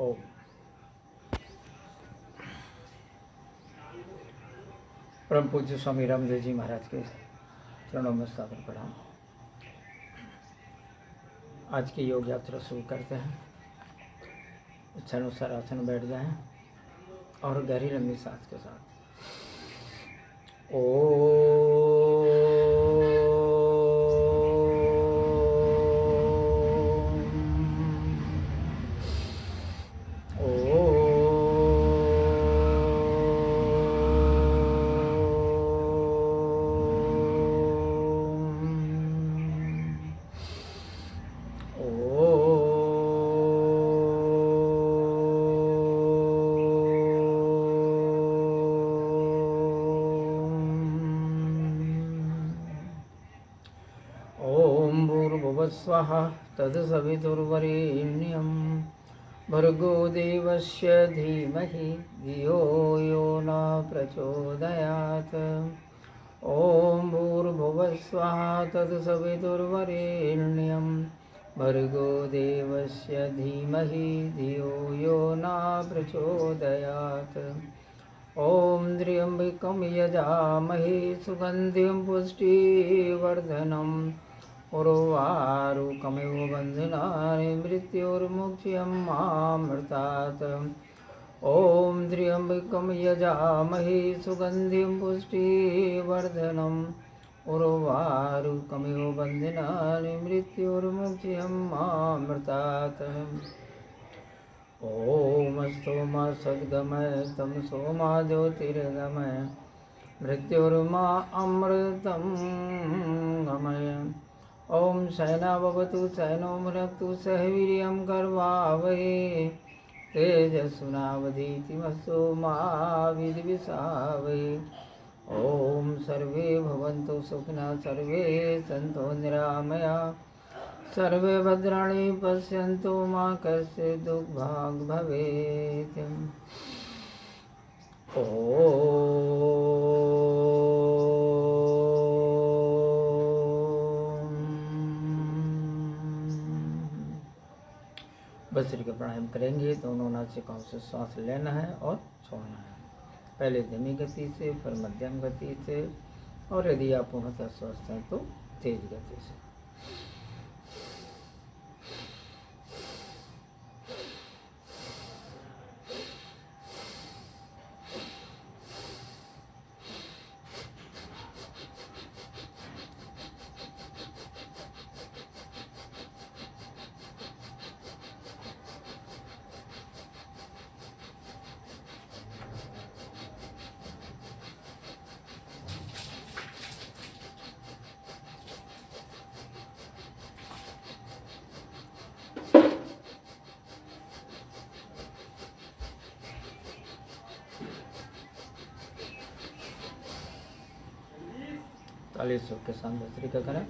ओम। परम पूज्य स्वामी रामदेव जी महाराज के चरणों में सादर प्रणाम। आज की योग यात्रा शुरू करते हैं। इच्छानुसार आसन बैठ जाएं और गहरी लंबी सांस के साथ स्वः तत्सवितुर्वरेण्यं भर्गो देवस्य धीमहि धियो यो न प्रचोदयात्। ॐ भूर्भुवस्वः तत्सवितुर्वरेण्यं भर्गो देवस्य धीमहि धियो यो न प्रचोदयात्। ॐ त्र्यम्बकं यजामहे सुगन्धिं पुष्टिवर्धनम् उर्वारुकमिव बन्धनानि मृत्युर्मुक्त्यमामृतात्। ॐ त्र्यम्बकं यजामहे सुगन्धिं पुष्टिवर्धनम् उर्वारुकमिव बन्धनानि मृत्युर्मुक्त्यमामृतात्। ॐ स्तोमा सद्गमय तं सोमा ज्योतिर्गमय मृत्युर्मा अमृतं गमय। ॐ सहना भवतु सहनो भुनक्तु सह वीर्यं करवावहै तेजस्विनावधीतमस्तु मा विद्विषावहै। ॐ सर्वे भवन्तु सुखिनः सर्वे सन्तु निरामया सर्वे भद्राणि पश्यन्तु मा कश्चित् दुःखभाग् भवेत्। बसरी का प्राणायाम करेंगे। दोनों नासिकाओं से सांस लेना है और छोड़ना है। पहले धीमी गति से, फिर मध्यम गति से, और यदि आप पूर्णतः स्वस्थ हैं तो तेज गति से। ताली के साथ बसरी का करें।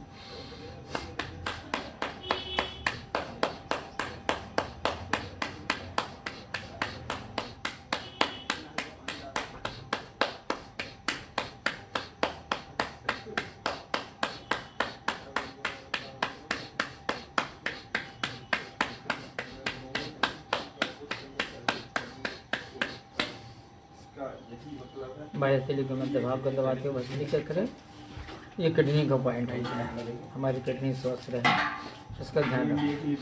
बाह्य के मध्य भाव को दबाते हुए बसरी का करें। ये किडनी का पॉइंट है, हमारी किडनी स्वस्थ रहे इसका ध्यान रखें।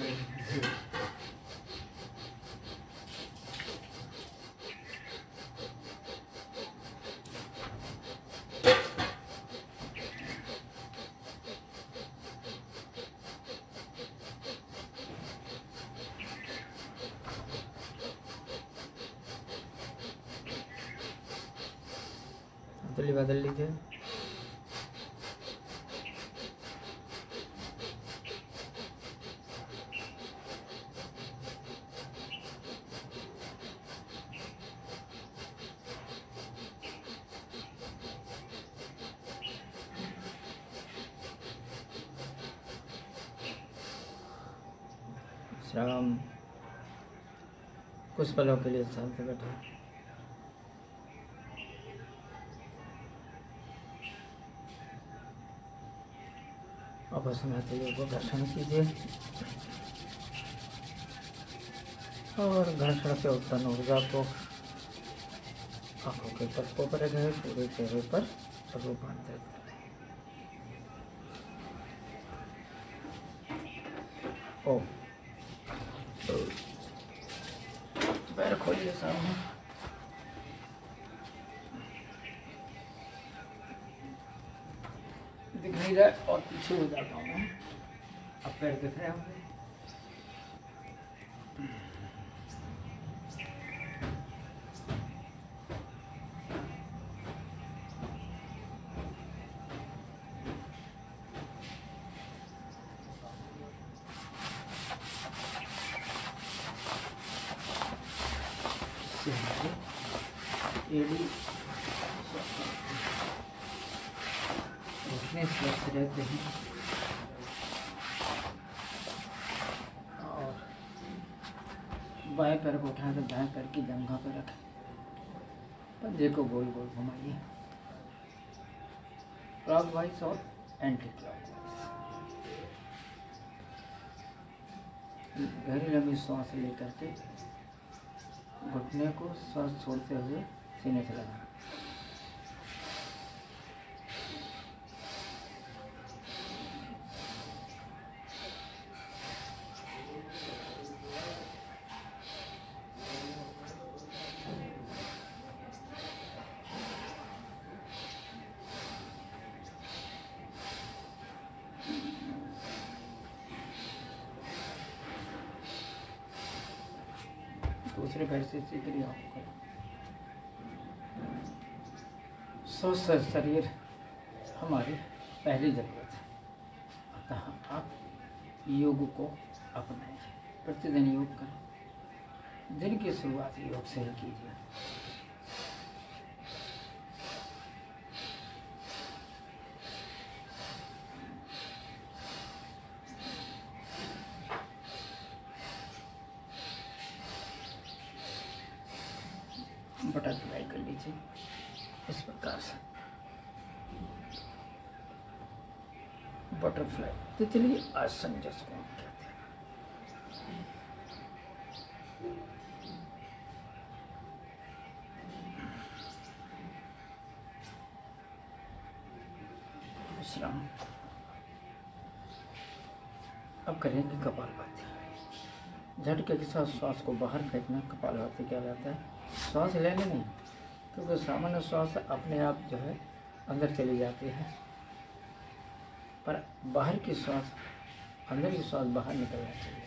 अंतली बदल लीजिए। विश्राम। कुछ पलों के लिए शांत बैठे। आपस में हथेलियों को घर्षण कीजिए। और घर्षण से उत्पन्न ऊर्जा को आंखों के पलकों पर रखें, पूरे चेहरे पर रूपांतरित करें। ओम। पैर खोलिए सामने। दिख नहीं रहा और पीछे हो जाता हूँ मैं। अब पैर दिख रहे होंगे। एड़ी उसमें स्वस्थ रहते हैं और बाएं पैर को उठाकर दाएं पैर की जंघा पर रखें, पंजे को गोल गोल घुमाइए, क्लॉकवाइज और एंटी क्लॉकवाइज। गहरी लंबी सांस लेकर के घुटने को सांस छोड़ते हुए सीने से लगाना। दूसरे पैर से इसी क्रिया को करें। स्वस्थ शरीर हमारी पहली जरूरत है, अतः आप योग को अपनाएं, प्रतिदिन योग करें। दिन की शुरुआत योग से ही कीजिए। बटरफ्लाई कर लीजिए इस प्रकार से। बटरफ्लाई तितली आसन जिसको हम कहते हैं। विश्राम। अब करेंगे कपालभाति। झटके के साथ श्वास को बाहर फेंकना कपालभाति कहलाता है। श्वास लेने नहीं, क्योंकि सामान्य श्वास अपने आप जो है अंदर चली जाती है, पर बाहर की श्वास, अंदर की श्वास बाहर निकलना चाहिए,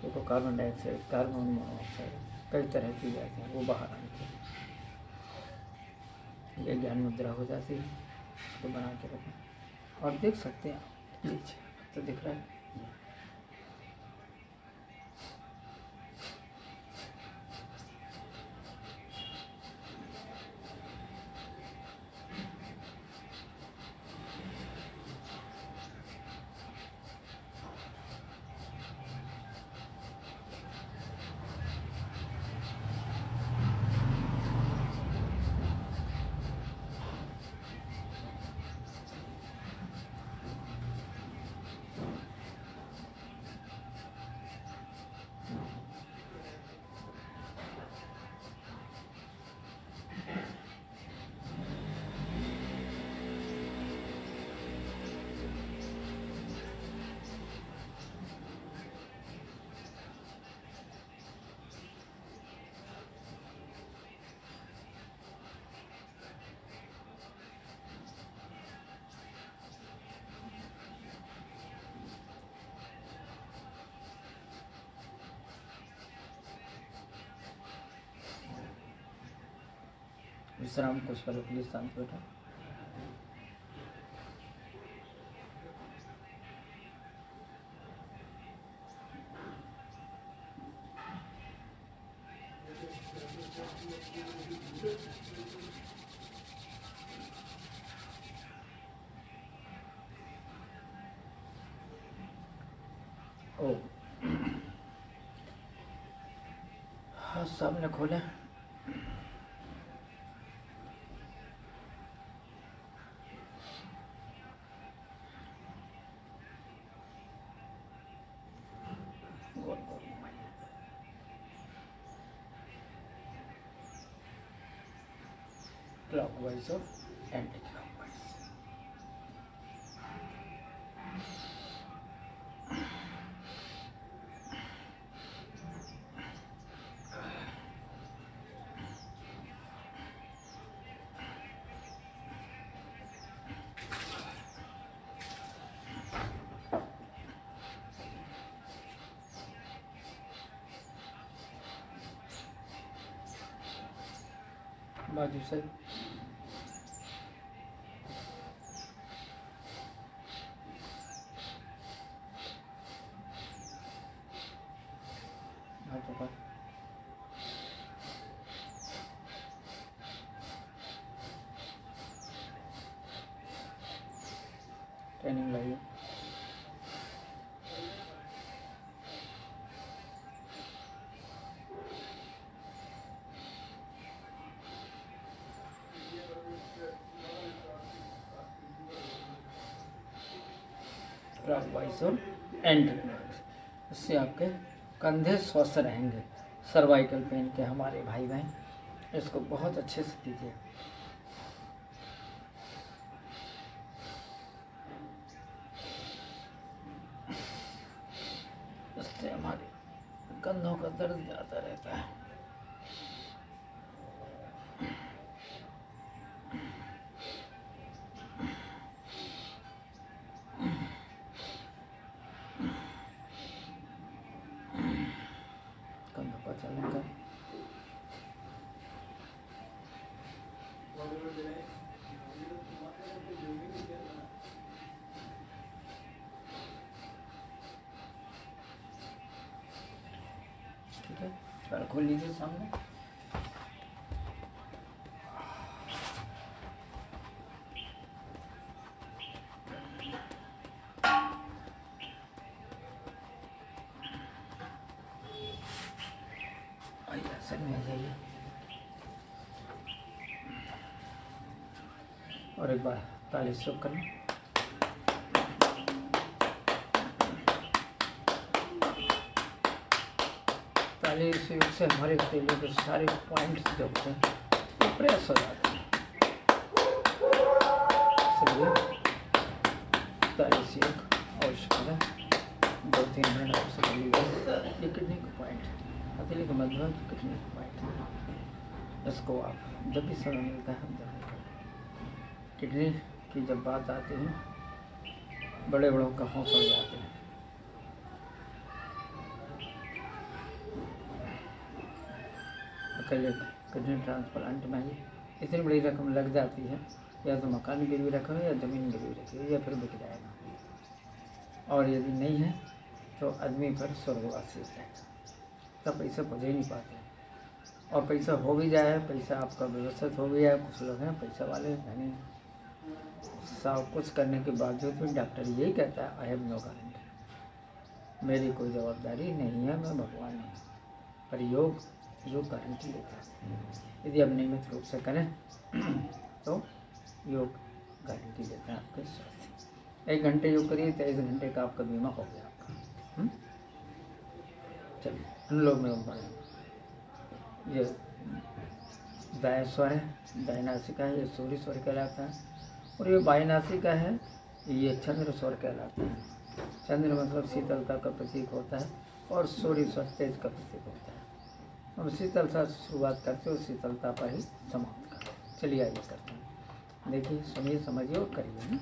क्योंकि कार्बन डाइऑक्साइड, कार्बन मोनोऑक्साइड कई तरह की जाती हैं, वो बाहर आनी चाहिए। ये ज्ञान मुद्रा हो जाती है, उसको बना के रखें और देख सकते हैं आप। लीजिए, अब तो दिख रहा है। विश्राम कुछ पल के लिए शांत बैठा। ओ हाथ सामने खोले, क्लॉकवाइज और एंटी क्लॉकवाइज। बाजू से हाथों का ट्रेनिंग लाइए। क्लॉकवाइज और एंटी क्लॉकवाइज, इससे आपके कंधे स्वस्थ रहेंगे। सर्वाइकल पेन के हमारे भाई बहन इसको बहुत अच्छे से कीजिए। इससे हमारे कंधों का दर्द जाता रहता है। कंधों का चलन कर ठीक है। पैर खोल लीजिए सामने। आइए सर में आ जाइए और एक बार ताली शुभ करना। ताली से हमारे तेलों के सारे पॉइंट्स जो होते हैं वो प्रेस हो जाते हैं। इसलिए ताली से एक आवश्यक है, 2-3 मिनट आपसे कर लीजिए। ये किडनी का पॉइंट है, हथेली का मध्य किडनी का पॉइंट है। इसको आप जब भी समय मिलता है हम जरूर करें। किडनी की जब बात आती है बड़े बड़ों का हौसला जाते हैं। अकेले किडनी ट्रांसप्लांट में ही इतनी बड़ी रकम लग जाती है, या तो मकान गिरवी रखो या ज़मीन गिरवी रखो या फिर बिक जाएगा। और यदि नहीं है तो आदमी पर स्वर्गवासी हो जाएगा। तब पैसा पहुँच ही नहीं पाते। और पैसा हो भी जाए, पैसा आपका व्यवस्थित हो भी जाए, कुछ लोग हैं पैसा वाले धनी, सब कुछ करने के बावजूद भी डॉक्टर यही कहता है आई हैव नो गारंटी, मेरी कोई जवाबदारी नहीं है, मैं भगवान नहीं हूँ। पर योग गारंटी लेता है। यदि आप नियमित रूप से करें तो योग गारंटी देता है आपके स्वास्थ्य। 1 घंटे योग करिए, 23 घंटे का आपका बीमा हो गया आपका। चलिए अनुलोम विलोम पढ़ें। ये दाया स्वर है, दायनासिका है, ये सूर्य स्वर कहलाता है। और ये वायुनासिका है, ये चंद्र स्वर कहलाता है। चंद्र मतलब शीतलता का प्रतीक होता है और सूर्य स्वर तेज का प्रतीक होता है। हम शीतलता से शुरुआत करते हो, शीतलता पर ही समाप्त करते। चलिए आइए करते हैं, देखिए सुनिए समझिए और करिए।